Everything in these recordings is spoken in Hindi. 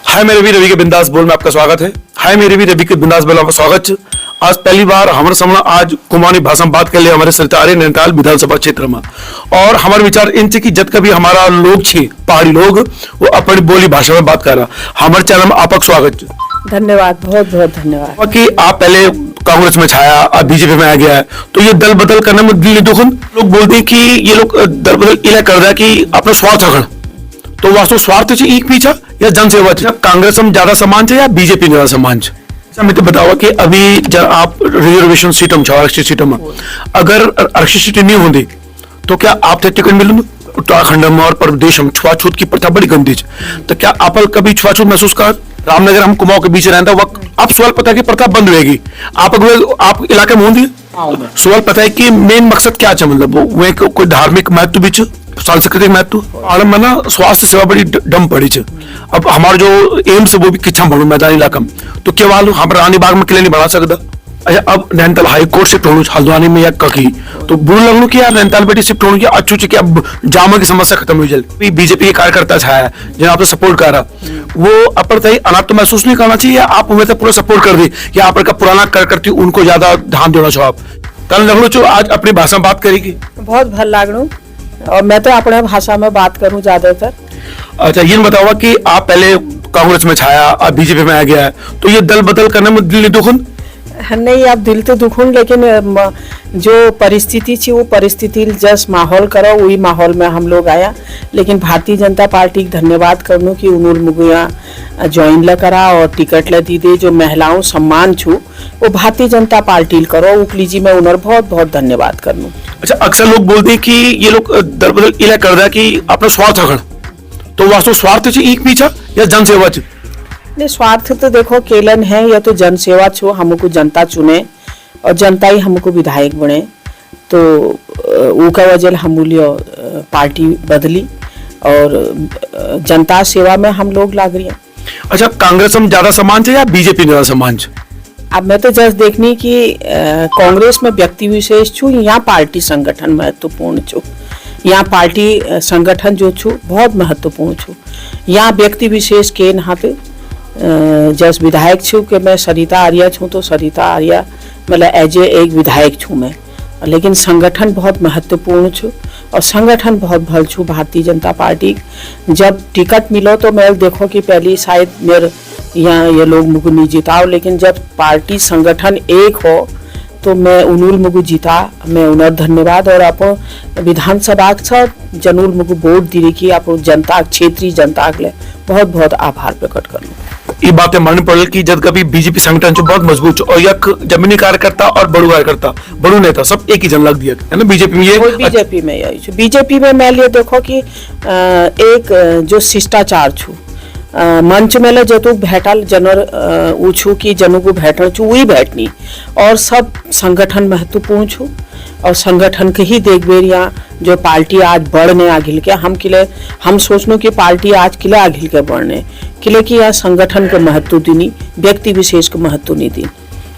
हाय मेरे भी रवि के बिंदास बोल में आपका स्वागत है। हाय मेरे भी रवि के बिंदास बोल में आपका स्वागत है। आज पहली बार हमारे सामने आज कुमानी भाषा में बात कर लिए हमारे सरतारे नैनीताल विधानसभा क्षेत्र में और हमारे विचार इनसे कि जब कभी हमारा लोग छे पहाड़ी लोग वो अपनी बोली भाषा में बात कर रहा हमारे चैनल में आपका स्वागत। धन्यवाद, बहुत बहुत धन्यवाद। कि आप पहले कांग्रेस में छाया अब बीजेपी में आ गया है तो ये दल बदल करने में दिल दुखन लोग बोलते हैं कि ये लोग दल बदल इला कर रहा है कि अपना स्वार्थ रखना तो वास्तव स्वार्थ से एक पीछा या जनसेवा कांग्रेस में ज्यादा सम्मान है या बीजेपी ज्यादा सम्मान है। मैं तो बताओ कि अभी जब आप रिजर्वेशन सीटों में आरक्षित सीटों में अगर आरक्षित सीटें नहीं होंगी तो क्या आप टिकट मिलूंगे उत्तराखंड में और प्रदेश में छुआछूत की प्रथा बड़ी गंदी है तो क्या आप कभी छुआछूत महसूस कर रामनगर हम कुमाऊं के बीच रहता वक्त आप सवाल पता है कि प्रथा बंद रहेगी आप इलाके में होंगी सवाल पता है कि मेन मकसद क्या है मतलब वो कोई धार्मिक महत्व भी सांस्कृतिक महत्व आलम में ना स्वास्थ्य सेवा बड़ी डम पड़ी है। अब हमारा जो एम्स है वो भी किच्छा बढ़ू मैदानी इलाका में तो केवल हम रानी बाग में किले नहीं बढ़ा सकता। अच्छा अब नैनीताल हाई कोर्ट शिफ्ट होना हल्द्वानी में या कहीं तो बुरा लगनू कि यार नैनीताल बेटी शिफ्ट होने की अच्छू कि अब जामा की समस्या खत्म हुई जल्दी बीजेपी के कार्यकर्ता छाया जिन्हें आपने सपोर्ट करा वो अपर तय अनाप तो महसूस नहीं करना चाहिए या आप उन्हें पूरा सपोर्ट कर दी या आप पुराना कार्यकर्ती उनको ज्यादा ध्यान देना चाहो आप कल लगनू चो आज अपनी भाषा में बात करेगी बहुत भल लागणू और मैं तो अपने भाषा में बात करूं ज्यादातर। अच्छा ये बताओ कि आप पहले कांग्रेस में छाया अब बीजेपी में आ गया है तो ये दल बदल करने में दिल दुखन नहीं आप दिल तो दुखून लेकिन जो परिस्थिति थी वो परिस्थिति जस माहौल करो वही माहौल में हम लोग आया लेकिन भारतीय जनता पार्टी की धन्यवाद करूँ कि उन्होंने मुझे ज्वाइन ला करा और टिकट ला दी दे जो महिलाओं सम्मान छू वो भारतीय जनता पार्टी करो उकली जी मैं उन्हें बहुत बहुत धन्यवाद करूँ। अच्छा अक्सर लोग बोलते हैं कि ये लोग दल बदल इला कर रहा है कि अपना स्वार्थ रखना तो वास्तव स्वार्थ से एक पीछा या जनसेवा से नहीं स्वार्थ तो देखो केलन है या तो जनसेवा छो हमको जनता चुने और जनता ही हमको विधायक बने तो उसका वजह हम पार्टी बदली और जनता सेवा में हम लोग लाग रही हैं। अच्छा कांग्रेस में ज्यादा सम्मान है या बीजेपी ज्यादा सम्मान है? अब मैं तो जस्ट देखनी कि कांग्रेस में व्यक्ति विशेष छू यहाँ पार्टी संगठन महत्वपूर्ण छू यहाँ पार्टी संगठन जो छू बहुत महत्वपूर्ण छू यहाँ व्यक्ति विशेष के नाते जस विधायक छू कि मैं सरिता आर्या छूँ तो सरिता आर्या मतलब एज ए एक विधायक छूँ मैं लेकिन संगठन बहुत महत्वपूर्ण छू और संगठन बहुत भल छू भारतीय जनता पार्टी जब टिकट मिलो तो मैं देखो कि पहली शायद मेरे यहाँ ये लोग मुझे नहीं जिताओ लेकिन जब पार्टी संगठन एक हो तो मैं उनूल मुझे जीता मैं उन्हें धन्यवाद और आप विधानसभा जनूल मुझे वोट दी कि आप जनता क्षेत्रीय जनता के लिए बहुत बहुत आभार प्रकट करूँ। ये बातें माननी पड़े कि जब कभी बीजेपी संगठन जो बहुत मजबूत और यक जमीनी कार्यकर्ता और बड़ू कार्यकर्ता बड़ू नेता सब एक ही जन लग दिया है ना बीजेपी में ये बीजेपी में यही बीजेपी में मैं लिए देखो कि एक जो शिष्टाचार छू मंच में ले जो भेटल जनर ऊछू की जनू को भेटल छू वही बैठनी और सब संगठन महत्वपूर्ण छू और संगठन के ही देख बेर यहाँ जो पार्टी आज बढ़ने आगिल के हम किले हम सोचनो कि पार्टी आज किले आगिल के बढ़ने किले की यहाँ संगठन को महत्व दीनी व्यक्ति विशेष को महत्व नहीं दी।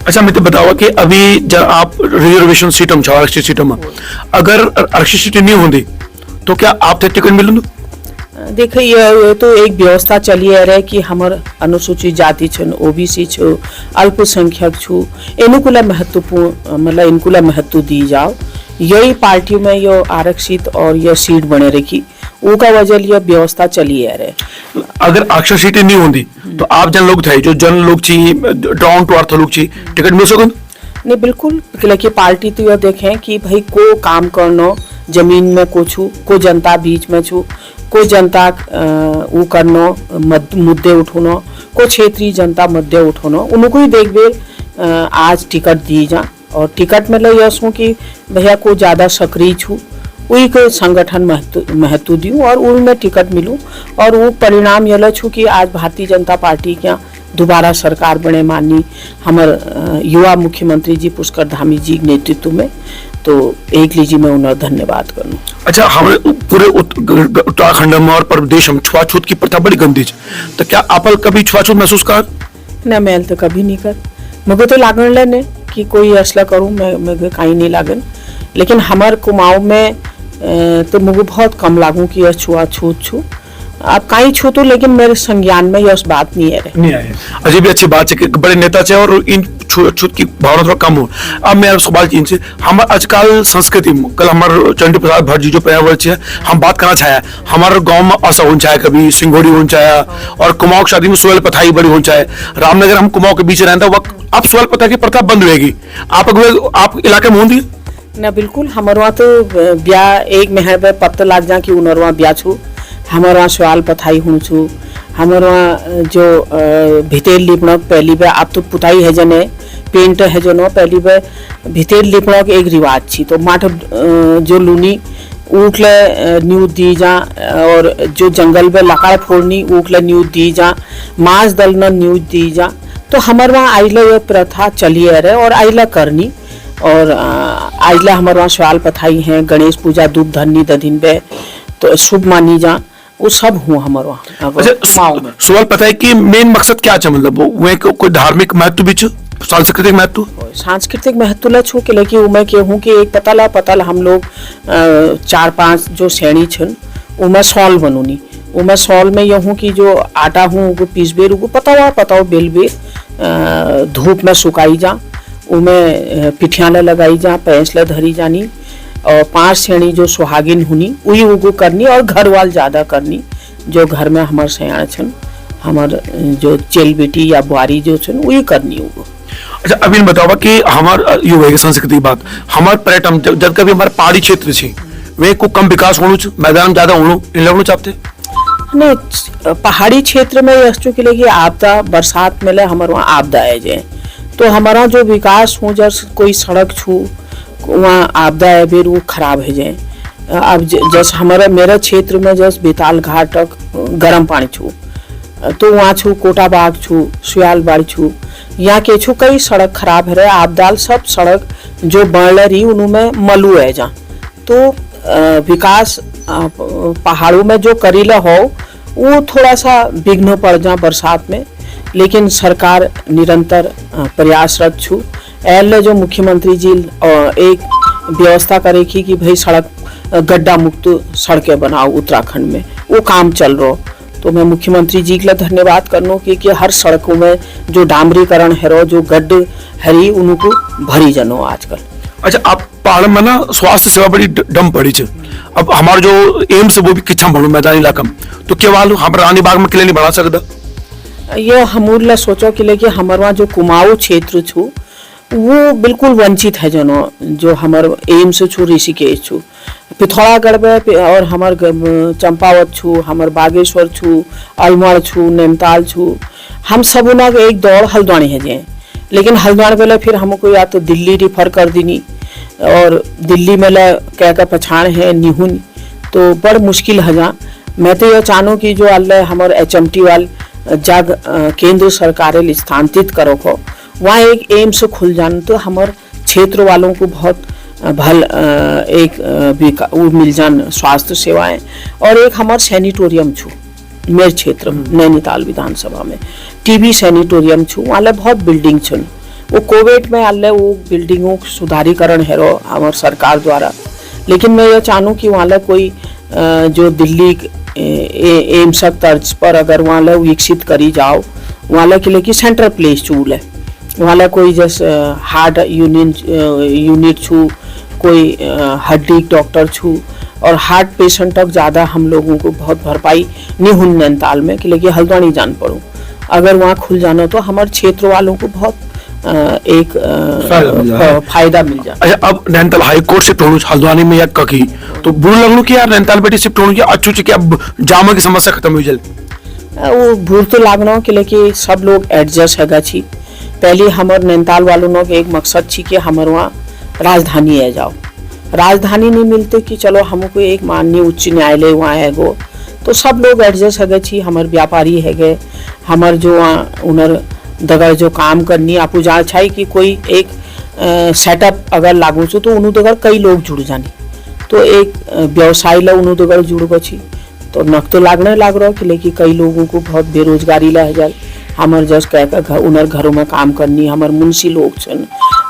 अच्छा मैं तो बताओ कि अभी जब आप रिजर्वेशन सीटों में आरक्षित सीटों में अगर आरक्षित सीटें नहीं होंगी तो क्या आप टिकट मिलूंगे? देखिए ये तो एक व्यवस्था चली आ रही कि हमार अनुसूचित जाति छन ओबीसी छो अल्पसंख्यक छू इनकुला महत्वपूर्ण मतलब इनकुला महत्व दी जाओ यही पार्टी में यो आरक्षित और यह सीट बने रखी उसका वजह यह व्यवस्था चली आ रही। अगर आरक्षित सीटें नहीं होंगी तो आप जन लोग थे जो जन लोग चाहिए डाउन टू अर्थ लोग चाहिए टिकट मिल सको नहीं बिल्कुल कि पार्टी तो यह देखें कि भाई को काम करना जमीन में को जनता बीच में छू को जनता वो करना मुद्दे उठाना को क्षेत्रीय जनता मुद्दे उठाना उनको ही देख बे आज टिकट दी जा और टिकट में ले यसूँ कि भैया को ज़्यादा सक्रिय छू वही को संगठन महत्व दूँ और उनमें टिकट मिलूँ और वो परिणाम ये छू कि आज भारतीय जनता पार्टी क्या दोबारा सरकार बने माननी हमारे युवा मुख्यमंत्री जी पुष्कर धामी जी के नेतृत्व में तो एक लीजिए मैं उन्हें धन्यवाद करूँ। अच्छा हमारे पूरे उत्तराखंड में और प्रदेश में छुआछूत की प्रथा बड़ी गंदी है तो क्या आप कभी छुआछूत महसूस कर? ना मैं तो कभी नहीं कर मुझे तो लागन लेने कि कोई असला करूँ मैं कहीं नहीं लागन लेकिन हमारे कुमाऊं में तो मुझे बहुत कम लागू कि यह छुआछूत छू आप कहीं छू तो, लेकिन मेरे संज्ञान में यह बात नहीं है नहीं आए। अजीब भी अच्छी बात है कि बड़े नेता से और इन छूत की भावना थोड़ा कम हो। अब मेरा सवाल इनसे, हम आजकल संस्कृति में कल हमारे चंडी प्रसाद भट्ट जी जो पर्यावरण है, हम बात करना चाहे हमारे गांव में ऐसा होना चाहे, कभी सिंगोड़ी होना चाहे और कुमाऊं की शादी में सुहेल पथाई बड़ी होना चाहे। रामनगर हम कुमाऊं के बीच रहता वक्त अब सुहेल पथा की प्रथा बंद रहेगी। आप इलाके में होंगी ना? बिल्कुल, हमारे वहाँ तो ब्याह एक महीने पत्ता लाग जा कि उनर वहाँ ब्याह छू, हमारे वहाँ सवाल पथाई हूँ छू, हमारे वहाँ जो भितेर लिपणक पहली बार, आप तो पुताई है जने पेंट है जो न, पहली बार भितेर लिपणक एक रिवाज छी। तो माठ जो लूनी ऊखले न्यूज दी जा, और जो जंगल में लकड़ फोड़नी ऊखले न्यूज दी जा, मांस दलना न्यूज दी जा। तो हमारे वहाँ आइला यह प्रथा चलिए रहे और आइला करनी। और आइला हमारे वहाँ सवाल पथाई है, गणेश पूजा दूध धरनी दधिन बे तो शुभ मानी जा, वो सब हूँ हमारे वहाँ। अच्छा, सवाल पथाई की मेन मकसद क्या है? मतलब वो कोई धार्मिक महत्व भी छ, सांस्कृतिक महत्व? सांस्कृतिक महत्व ला छू के लेके मैं के हूँ कि एक पतल हम लोग 4-5 जो श्रेणी छन उमें सॉल बनूनी। उमें सॉल में यह हूँ कि जो आटा हूँ वो पीस बेर वो पताओ बेल बेर धूप में सुखाई जा, उमें पिठियाला लगाई जा, पैंसला धरी जानी, और 5 श्रेणी जो सुहागिन हुनी वही उगो करनी, और घर वाल ज्यादा करनी जो घर में हमारे सयाण छन, हमार जो चेल बेटी या बुआरी जो छन वही करनी उगो। अच्छा, अभी बताओ कि हमारे युवा संस्कृति बात हमारे पर्यटन जब कभी हमारे पहाड़ी क्षेत्र से वे को कम विकास होना, मैदान ज्यादा होना इन लोगों चाहते नहीं। पहाड़ी क्षेत्र में यस्तु के लिए आपदा बरसात में हमारे वहाँ आपदा है जाए, तो हमारा जो विकास हो जैसे कोई सड़क छू वहाँ आपदा है बेर वो खराब है जाए। अब जैसे हमारा मेरा क्षेत्र में जैसे बेताल घाट तक गर्म पानी छू, तो वहाँ छू कोटा बाग छू, सुयाल बाड़ी छू, यहाँ के छू कई सड़क खराब है रहे। आपदाल सब सड़क जो बन रही उनमें मलू है जा, तो विकास पहाड़ों में जो करीला हो वो थोड़ा सा विघ्न पड़ जा बरसात में। लेकिन सरकार निरंतर प्रयासरत छू। एल जो मुख्यमंत्री जी एक व्यवस्था करेगी कि भाई सड़क गड्ढा मुक्त सड़कें बनाओ उत्तराखंड में, वो काम चल रहा। तो मैं मुख्यमंत्री जी के लिए धन्यवाद करनो कि हर सड़कों में जो डामरीकरण है जो गड्ढे हरी उनको भरी जनो आजकल। अच्छा, आप पहाड़ में ना स्वास्थ्य सेवा बड़ी डम पड़ी है। अब हमारा जो एम्स है वो भी किच्छा बढ़ो मैदानी इलाका में, तो केवल हम रानी बाग में किले नहीं बढ़ा सकता। ये हमूर सोचो कि लेकिन हमारे वहाँ जो कुमाऊं क्षेत्र छू वो बिल्कुल वंचित है जनो, जो हमारे एम्स छू ऋषिकेश छू, पिथौरागढ़ में और हमार चंपावत छू, हमार बागेश्वर छू, अलमड़ छू, नैनीताल छू, हम सब उना एक दौड़ हल्द्वानी है जाए। लेकिन हल्द्वानी वाले फिर हमको या तो दिल्ली रिफर कर दीनी, और दिल्ली में क्या क्या पछाण है निहुन, तो बड़ मुश्किल है जा। मैं तो यह चाहूँ कि जो अल्लाह हमारे HMT वाल जग केंद्र सरकार स्थानांतरित करो को वहाँ एक एम्स खुल जान, तो हमारे क्षेत्र वालों को बहुत भल एक वो मिल जान स्वास्थ्य सेवाएं। और एक हमारे सैनिटोरियम छू मेरे क्षेत्र में नैनीताल विधानसभा में TB सैनिटोरियम छू, वहाँ बहुत बिल्डिंग छन, वो कोविड में अल्लाह वो बिल्डिंगों सुधारीकरण है रो हमारे सरकार द्वारा। लेकिन मैं ये चाहूँ कि वहाँ कोई जो दिल्ली एम्स तर्ज पर अगर वहाँ विकसित करी जाओ, वहाँ के लिए सेंट्रल प्लेस चूल है, वहाँ कोई जैसे हार्ट यूनिट छू, कोई हड्डी डॉक्टर छू, और हार्ट पेशेंट तक ज़्यादा हम लोगों को बहुत भरपाई नहीं हुई नैनीताल में कि लेकिन हल्द्वानी जान पड़ूँ। अगर वहाँ खुल जाना तो हमारे क्षेत्र वालों को बहुत एक फायदा मिल जाए। अच्छा, अब नैनीताल हाई कोर्ट शिफ्ट होना हल्द्वानी में या ककी, तो बुरा लगनू कि यार नैनीताल बेटी शिफ्ट होना अच्छू कि अब जामा की समस्या खत्म हो जाए। वो बुर तो लागना कि लेकिन सब लोग एडजस्ट है छी। पहले हमारे नैनीताल वालों ने एक मकसद छी कि हमारे वहाँ राजधानी है जाओ, राजधानी नहीं मिलते कि चलो हमको एक माननीय उच्च न्यायालय वहाँ है गो, तो सब लोग एडजस्ट है छी। हमारे व्यापारी है गए, हमारे जो वहाँ उनर दगर जो काम करनी आप जान चाहिए कि कोई एक सेटअप अगर लागू छो तो उन्हों दगर कई लोग जुड़ जानी, तो एक व्यवसाय ला उन्हों दगर जुड़ बची, तो नक तो लागने लाग रहा कि लेकिन कई लोगों को बहुत बेरोजगारी ला जाए। हमारे जस कह उनर घरों में काम करनी, हमारे मुंशी लोग छन,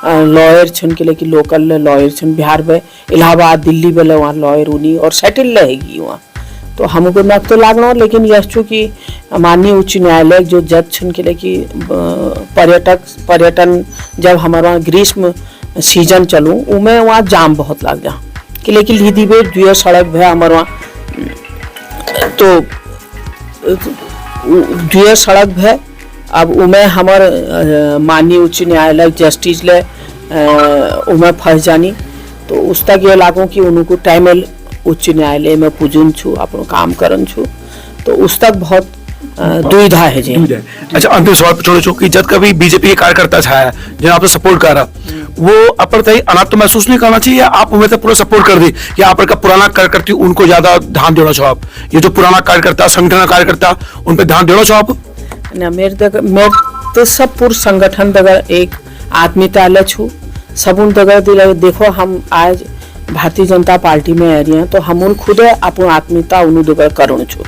लॉयर छन के लेकिन लोकल लॉयर छन, बिहार में इलाहाबाद दिल्ली में वहाँ लॉयर उनी और सेटल रहेगी वहाँ, तो हमको नक तो लागना, लेकिन यह चूँकि माननीय उच्च न्यायालय जो जज छन के लिए कि पर्यटन जब हमारा ग्रीष्म सीजन चलूँ उमें वहाँ जाम बहुत लग जा कि, लेकिन लीदी बेट दुआ सड़क भे हमारे वहाँ तो दुआ सड़क भे। अब उमें हमार माननीय उच्च न्यायालय जस्टिस ले उमें फंस जानी, तो उस तक ये लागू कि उनको टाइमल उच्च न्यायालय में पुजन छू अपनो काम करन छू, तो उस तक बहुत दुविधा है जी। अच्छा, अंतिम सवाल पूछना चाहूँ कि जब कभी बीजेपी के कार्यकर्ता छाया जिन्हें आपने सपोर्ट करा, वो अपर तय अनाथ तो महसूस नहीं करना चाहिए, या आप उम्मीद पूरा सपोर्ट कर दी, या आप का पुराना कार्यकर्ता उनको ज्यादा ध्यान देना चाहो आप, ये जो पुराना कार्यकर्ता संगठन कार्यकर्ता उन पर ध्यान देना चाहो आप? ना मेरे तो सब पूर्व संगठन दगर एक आत्मीयता छू सब उन दगर देखो हम आज भारतीय जनता पार्टी में आ रही हैं, तो हम खुद अपन आत्मीयता उन दगर करुण छू,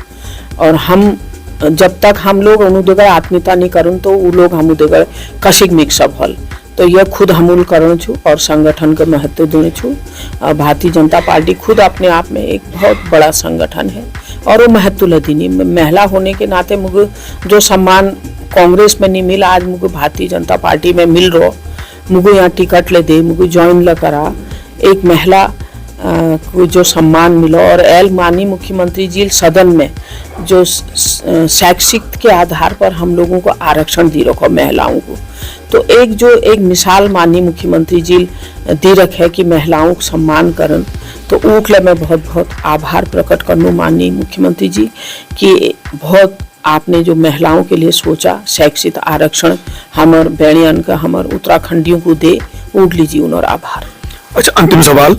और हम जब तक हम लोग उन दगर आत्मीयता नहीं करुण तो वो लोग हम दगर कशिक मिक्सअप हल, तो यह खुद हमूल करण छू और संगठन का महत्व देने छू। भारतीय जनता पार्टी खुद अपने आप में एक बहुत बड़ा संगठन है और वो महत्व लदीनी महिला होने के नाते मुझे जो सम्मान कांग्रेस में नहीं मिला आज मुझे भारतीय जनता पार्टी में मिल रहा, मुझे यहाँ टिकट ले दे, मुझे ज्वाइन ल करा, एक महिला को जो सम्मान मिला, और एल माननीय मुख्यमंत्री जी सदन में जो शैक्षिक के आधार पर हम लोगों को आरक्षण दी रखो महिलाओं को, तो एक मिसाल माननीय मुख्यमंत्री जी दी रखे कि महिलाओं को सम्मान करन, तो ऊखले मैं बहुत बहुत आभार प्रकट करनू माननीय मुख्यमंत्री जी कि बहुत आपने जो महिलाओं के लिए सोचा, शैक्षिक आरक्षण हमार बैणियन का हमार उत्तराखंडियों को दे, उठ लीजिए उन और आभार। अच्छा, अंतिम सवाल,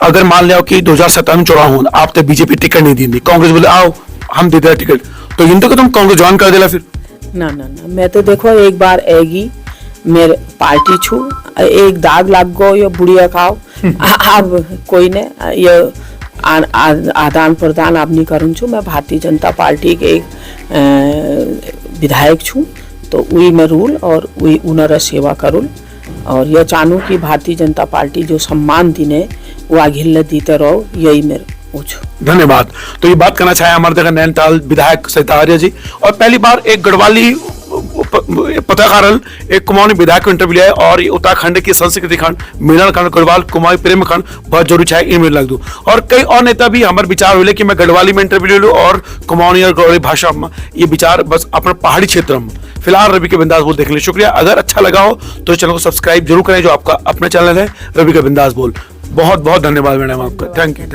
अगर मान लिया कि 2017 में चुनाव हो, आप तो बीजेपी टिकट नहीं दी, कांग्रेस बोले आओ हम दे दे टिकट, तो इन तो तुम कांग्रेस ज्वाइन कर देला फिर? ना ना ना, मैं तो देखो एक बार आएगी मेरे पार्टी छू, एक दाग लाग गो या बुढ़िया खाओ अब कोई ने ये आदान प्रदान आप नहीं करूँ छू, मैं भारतीय जनता पार्टी के एक विधायक छू, तो वही मैं रूल और वही उनर सेवा करूँ, और यह चाहूँ कि भारतीय जनता पार्टी जो सम्मान दिने वो आगे दीते रहो, यही मेरे पूछो। धन्यवाद। तो ये बात करना चाहे हमारे देखा नैनीताल विधायक सरिता आर्य जी, और पहली बार एक गढ़वाली पत्रकार एक कुमाऊनी विधायक को इंटरव्यू लिया, और उत्तराखंड की संस्कृति खंड मिलन खंड गढ़वाल कुमाऊनी प्रेम खंड बहुत जरूरी चाहे इनमें लग दूं, और कई और नेता भी हमारे विचार हुए कि मैं गढ़वाली में इंटरव्यू ले लूं और कुमाऊनी और गढ़वाली भाषा में, ये विचार बस अपने पहाड़ी क्षेत्र में। फिलहाल रवि के बिंदास बोल देखने शुक्रिया, अगर अच्छा लगा हो तो चैनल को सब्सक्राइब जरूर करें जो आपका अपना चैनल है रवि का बिंदास बोल। बहुत बहुत धन्यवाद मैडम आपका, थैंक यू।